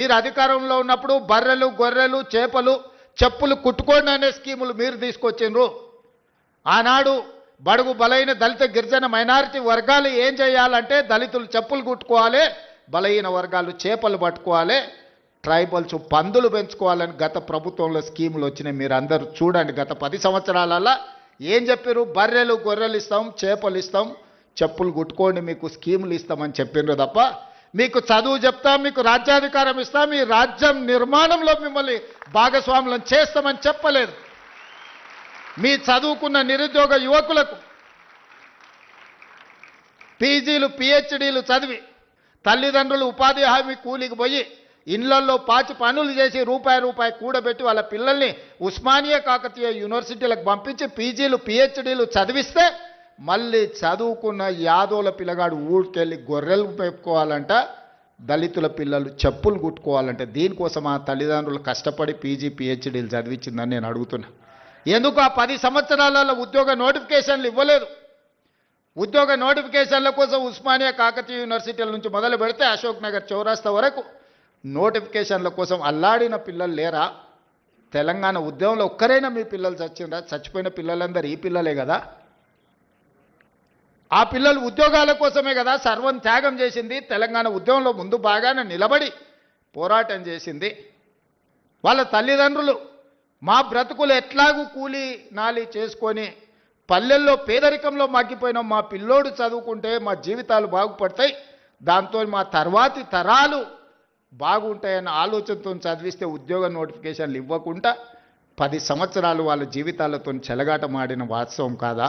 మీరు అధికారంలో ఉన్నప్పుడు బర్రెలు గొర్రెలు చేపలు చెప్పులు కుట్టుకోండి అనే స్కీములు మీరు తీసుకొచ్చిండ్రు. ఆనాడు బడుగు బలైన దళిత గిరిజన మైనారిటీ వర్గాలు ఏం చేయాలంటే దళితులు చెప్పులు కుట్టుకోవాలి, బలహీన వర్గాలు చేపలు పట్టుకోవాలి, ట్రైబల్స్ పందులు పెంచుకోవాలని గత ప్రభుత్వంలో స్కీములు వచ్చినాయి. మీరు అందరూ చూడండి, గత 10 సంవత్సరాలలో ఏం చెప్పారు? బర్రెలు గొర్రెలు ఇస్తాం, చేపలు ఇస్తాం, చెప్పులు కుట్టుకోండి, మీకు స్కీములు ఇస్తామని చెప్పిండ్రు తప్ప మీకు చదువు చెప్తాం, మీకు రాజ్యాధికారం ఇస్తాం, మీ రాజ్యం నిర్మాణంలో మిమ్మల్ని భాగస్వాములను చేస్తామని చెప్పలేదు. మీ చదువుకున్న నిరుద్యోగ యువకులకు పీజీలు పిహెచ్డీలు చదివి తల్లిదండ్రులు ఉపాధి హామీ కూలికి పోయి ఇళ్లల్లో పాచి పనులు చేసి రూపాయి కూడబెట్టి వాళ్ళ పిల్లల్ని ఉస్మానియా కాకతీయ యూనివర్సిటీలకు పంపించి పీజీలు పిహెచ్డీలు చదివిస్తే మళ్ళీ చదువుకున్న యాదవుల పిల్లగాడు ఊరికెళ్ళి గొర్రెలు పెట్టుకోవాలంట, దళితుల పిల్లలు చెప్పులు కుట్టుకోవాలంటే దీనికోసం ఆ తల్లిదండ్రులు కష్టపడి పీజీ పిహెచ్డీలు చదివించిందని నేను అడుగుతున్నా. ఎందుకు ఆ 10 సంవత్సరాలలో ఉద్యోగ నోటిఫికేషన్లు ఇవ్వలేదు? ఉద్యోగ నోటిఫికేషన్ల కోసం ఉస్మానియా కాకతీయ యూనివర్సిటీల నుంచి మొదలు పెడితే అశోక్ నగర్ చౌరాస్తా వరకు నోటిఫికేషన్ల కోసం అల్లాడిన పిల్లలు లేరా? తెలంగాణ ఉద్యమంలో ఒక్కరైనా మీ పిల్లలు చచ్చిందా? చచ్చిపోయిన పిల్లలందరూ ఈ పిల్లలే కదా. ఆ పిల్లలు ఉద్యోగాల కోసమే కదా సర్వం త్యాగం చేసింది. తెలంగాణ ఉద్యమంలో ముందు బాగానే నిలబడి పోరాటం చేసింది. వాళ్ళ తల్లిదండ్రులు మా బ్రతుకులు ఎట్లాగూ కూలి నాలి చేసుకొని పల్లెల్లో పేదరికంలో మగ్గిపోయిన మా పిల్లోడు చదువుకుంటే మా జీవితాలు బాగుపడతాయి, దాంతో మా తర్వాతి తరాలు బాగుంటాయన్న ఆలోచనతో చదివిస్తే ఉద్యోగ నోటిఫికేషన్లు ఇవ్వకుండా 10 సంవత్సరాలు వాళ్ళ జీవితాలతో చెలగాటమాడిన వాస్తవం కాదా?